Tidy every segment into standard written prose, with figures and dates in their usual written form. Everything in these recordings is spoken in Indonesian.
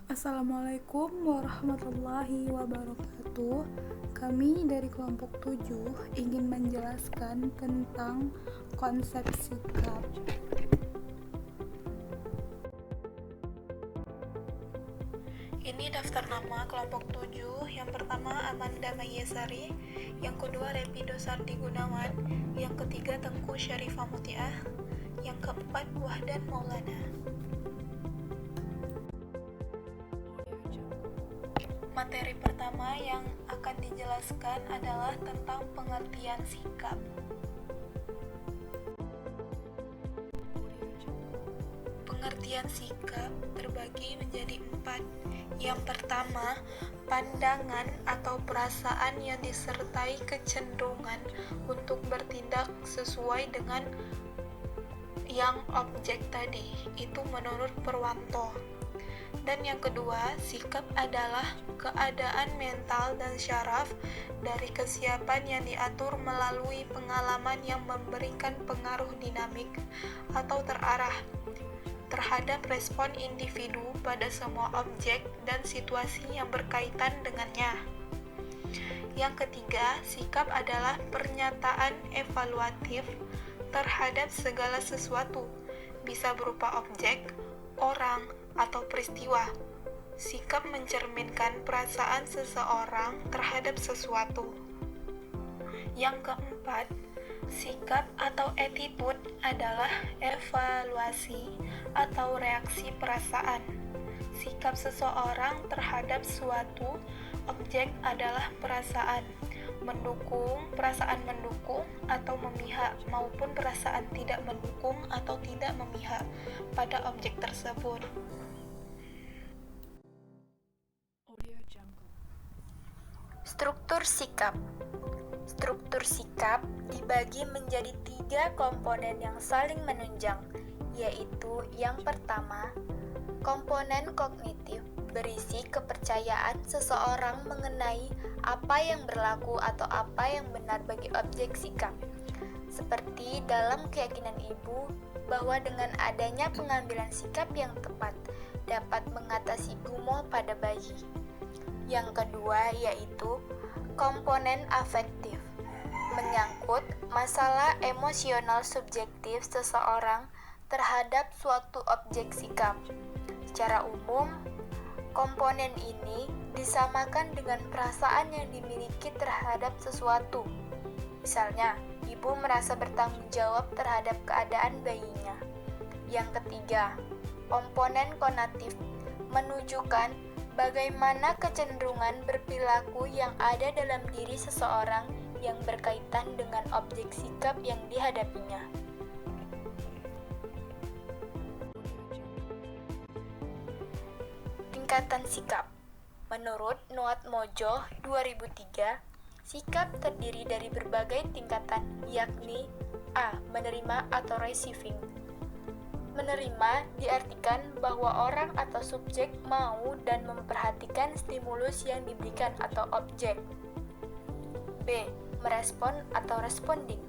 Assalamualaikum warahmatullahi wabarakatuh. Kami dari kelompok 7 ingin menjelaskan tentang konsep sikap. Ini daftar nama kelompok 7. Yang pertama Amanda Mayesari, yang kedua Repi Dosardi Gunawan, yang ketiga Tengku Syarifah Mutiah, yang keempat Wahdan Maulana. Materi pertama yang akan dijelaskan adalah tentang pengertian sikap. Pengertian sikap terbagi menjadi 4. Yang pertama, pandangan atau perasaan yang disertai kecenderungan untuk bertindak sesuai dengan yang objek tadi, itu menurut Perwanto. Dan yang kedua, sikap adalah keadaan mental dan syaraf dari kesiapan yang diatur melalui pengalaman yang memberikan pengaruh dinamik atau terarah terhadap respon individu pada semua objek dan situasi yang berkaitan dengannya. Yang ketiga, sikap adalah pernyataan evaluatif terhadap segala sesuatu, bisa berupa objek, orang, atau peristiwa. Sikap mencerminkan perasaan seseorang terhadap sesuatu. Yang keempat, sikap atau attitude adalah evaluasi atau reaksi perasaan. Sikap seseorang terhadap suatu objek adalah perasaan mendukung atau memihak maupun perasaan tidak mendukung atau tidak memihak pada objek tersebut. Struktur sikap. Struktur sikap dibagi menjadi 3 komponen yang saling menunjang, yaitu yang pertama, komponen kognitif berisi kepercayaan seseorang mengenai apa yang berlaku atau apa yang benar bagi objek sikap. Seperti dalam keyakinan ibu bahwa dengan adanya pengambilan sikap yang tepat dapat mengatasi gumoh pada bayi. Yang kedua yaitu komponen afektif, menyangkut masalah emosional subjektif seseorang terhadap suatu objek sikap. Secara umum, komponen ini disamakan dengan perasaan yang dimiliki terhadap sesuatu. Misalnya, ibu merasa bertanggung jawab terhadap keadaan bayinya. Yang ketiga, komponen konatif, menunjukkan bagaimana kecenderungan berperilaku yang ada dalam diri seseorang yang berkaitan dengan objek sikap yang dihadapinya. Tingkatan sikap. Menurut Nuat Mojo 2003, sikap terdiri dari berbagai tingkatan, yakni A. Menerima atau receiving. Menerima diartikan bahwa orang atau subjek mau dan memperhatikan stimulus yang diberikan atau objek. B. Merespon atau responding.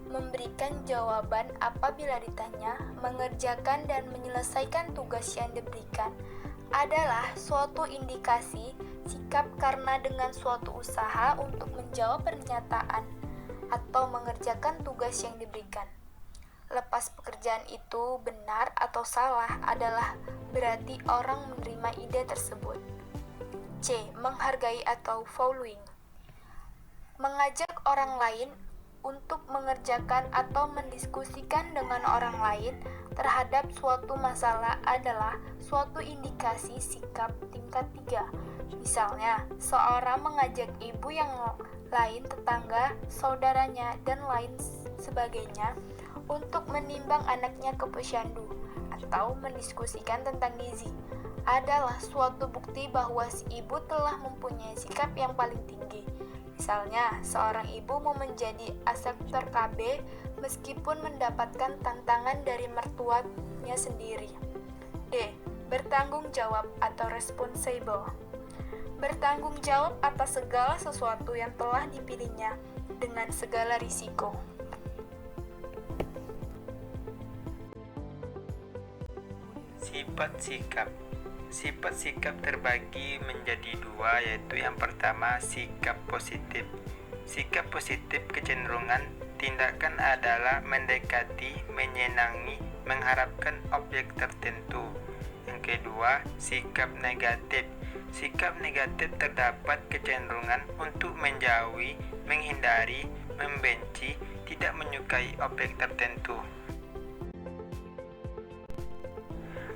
Memberikan jawaban apabila ditanya, mengerjakan dan menyelesaikan tugas yang diberikan adalah suatu indikasi sikap karena dengan suatu usaha untuk menjawab pernyataan atau mengerjakan tugas yang diberikan. Lepas pekerjaan itu benar atau salah adalah berarti orang menerima ide tersebut. C. Menghargai atau following. Mengajak orang lain untuk mengerjakan atau mendiskusikan dengan orang lain terhadap suatu masalah adalah suatu indikasi sikap tingkat 3. Misalnya, seorang mengajak ibu yang lain, tetangga, saudaranya, dan lain sebagainya untuk menimbang anaknya ke posyandu atau mendiskusikan tentang gizi adalah suatu bukti bahwa si ibu telah mempunyai sikap yang paling tinggi. Misalnya, seorang ibu mau menjadi asesor KB meskipun mendapatkan tantangan dari mertuanya sendiri. D. Bertanggung jawab atau responsible. Bertanggung jawab atas segala sesuatu yang telah dipilihnya dengan segala risiko. Sifat sikap. sifat sikap terbagi menjadi dua, yaitu yang pertama sikap positif. Sikap positif kecenderungan tindakan adalah mendekati, menyenangi, mengharapkan objek tertentu. Yang kedua, sikap negatif. Sikap negatif terdapat kecenderungan untuk menjauhi, menghindari, membenci, tidak menyukai objek tertentu.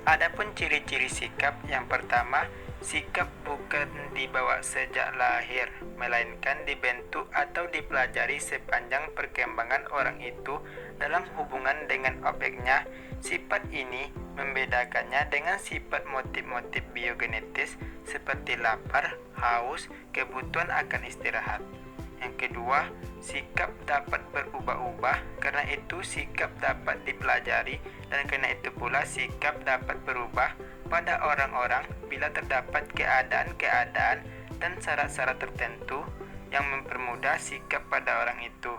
Adapun ciri-ciri sikap, yang pertama, sikap bukan dibawa sejak lahir, melainkan dibentuk atau dipelajari sepanjang perkembangan orang itu dalam hubungan dengan objeknya. Sifat ini membedakannya dengan sifat motif-motif biogenetis seperti lapar, haus, kebutuhan akan istirahat. Yang kedua, sikap dapat berubah-ubah, karena itu sikap dapat dipelajari, dan karena itu pula sikap dapat berubah pada orang-orang bila terdapat keadaan-keadaan dan syarat-syarat tertentu yang mempermudah sikap pada orang itu.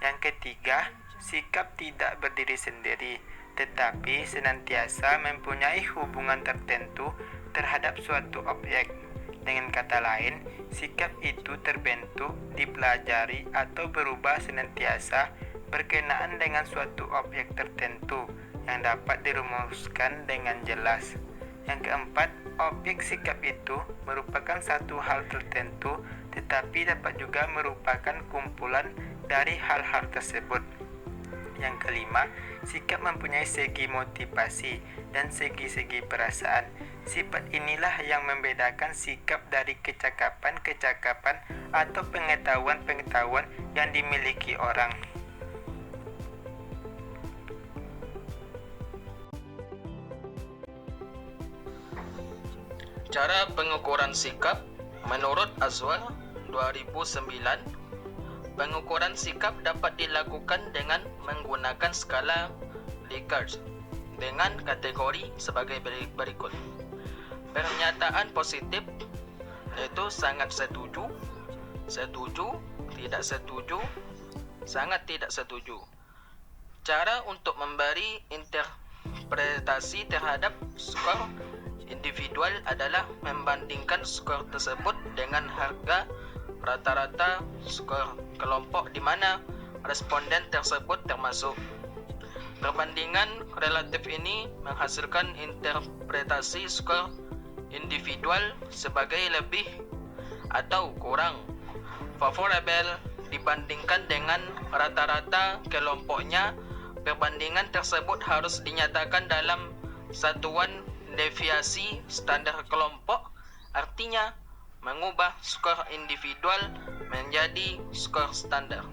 Yang ketiga, sikap tidak berdiri sendiri, tetapi senantiasa mempunyai hubungan tertentu terhadap suatu objek. Dengan kata lain, sikap itu terbentuk, dipelajari, atau berubah senantiasa berkenaan dengan suatu objek tertentu yang dapat dirumuskan dengan jelas. Yang keempat, objek sikap itu merupakan satu hal tertentu, tetapi dapat juga merupakan kumpulan dari hal-hal tersebut. Yang kelima, sikap mempunyai segi motivasi dan segi-segi perasaan. Sifat inilah yang membedakan sikap dari kecakapan-kecakapan atau pengetahuan-pengetahuan yang dimiliki orang. Cara pengukuran sikap menurut Azwar 2009, pengukuran sikap dapat dilakukan dengan menggunakan skala Likert dengan kategori sebagai berikut. Pernyataan positif yaitu sangat setuju, setuju, tidak setuju, sangat tidak setuju. Cara untuk memberi interpretasi terhadap skor individual adalah membandingkan skor tersebut dengan harga rata-rata skor kelompok di mana responden tersebut termasuk. Perbandingan relatif ini menghasilkan interpretasi skor individual sebagai lebih atau kurang favorable dibandingkan dengan rata-rata kelompoknya. Perbandingan tersebut harus dinyatakan dalam satuan deviasi standar kelompok, artinya mengubah skor individual menjadi skor standar.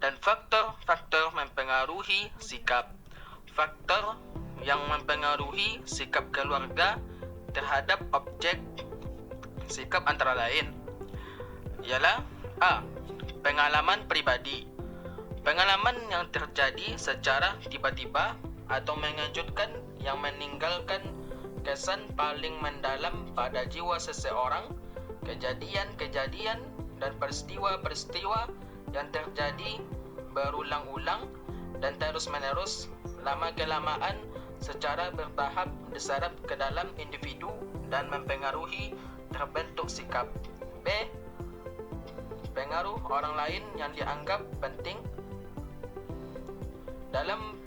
Dan faktor-faktor mempengaruhi sikap. Faktor yang mempengaruhi sikap keluarga terhadap objek sikap antara lain ialah A. Pengalaman pribadi. Pengalaman yang terjadi secara tiba-tiba atau mengejutkan yang meninggalkan kesan paling mendalam pada jiwa seseorang, kejadian-kejadian dan peristiwa-peristiwa yang terjadi berulang-ulang dan terus-menerus lama-kelamaan secara bertahap diserap ke dalam individu dan mempengaruhi terbentuk sikap. B. Pengaruh orang lain yang dianggap penting dalam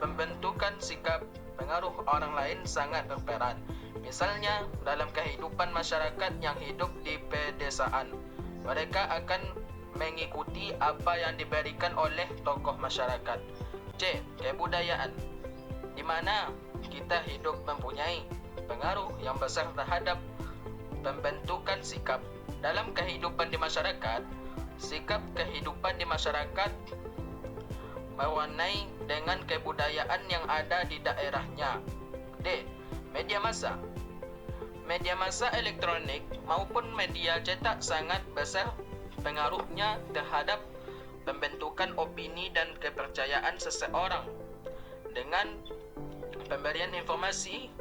pembentukan sikap. Pengaruh orang lain sangat berperan. Misalnya, dalam kehidupan masyarakat yang hidup di pedesaan, mereka akan mengikuti apa yang diberikan oleh tokoh masyarakat. C. Kebudayaan, di mana kita hidup mempunyai pengaruh yang besar terhadap pembentukan sikap. Dalam kehidupan di masyarakat, sikap kehidupan di masyarakat mewarnai dengan kebudayaan yang ada di daerahnya. D. Media massa. Media massa elektronik maupun media cetak sangat besar pengaruhnya terhadap pembentukan opini dan kepercayaan seseorang. Dengan pemberian informasi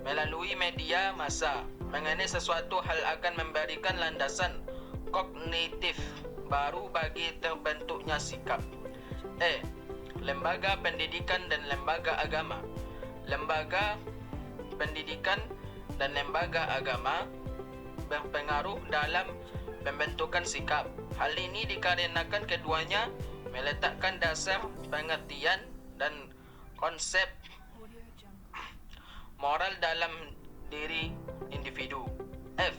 melalui media massa mengenai sesuatu hal akan memberikan landasan kognitif baru bagi terbentuknya sikap. E. Lembaga pendidikan dan lembaga agama. lembaga pendidikan, dan lembaga agama berpengaruh dalam pembentukan sikap. Hal ini dikarenakan keduanya meletakkan dasar pengertian dan konsep moral dalam diri individu. F.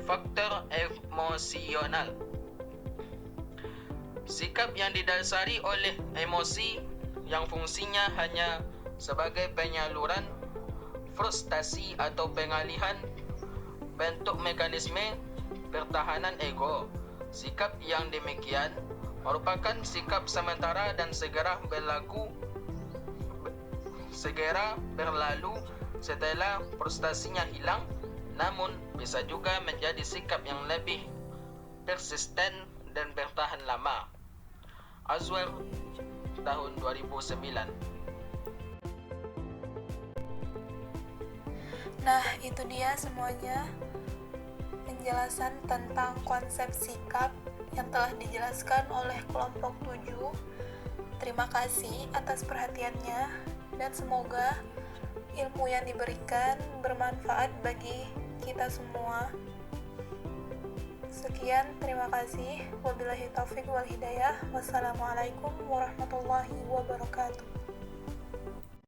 Faktor emosional. Sikap yang didasari oleh emosi yang fungsinya hanya sebagai penyaluran frustasi atau pengalihan bentuk mekanisme pertahanan ego. Sikap yang demikian merupakan sikap sementara dan segera berlalu setelah frustasinya hilang, namun bisa juga menjadi sikap yang lebih persisten dan bertahan lama. Aswell, tahun 2009. Nah, itu dia semuanya penjelasan tentang konsep sikap yang telah dijelaskan oleh kelompok 7. Terima kasih atas perhatiannya dan semoga ilmu yang diberikan bermanfaat bagi kita semua. Sekian, terima kasih. Wabillahi taufiq wal hidayah. Wassalamualaikum warahmatullahi wabarakatuh.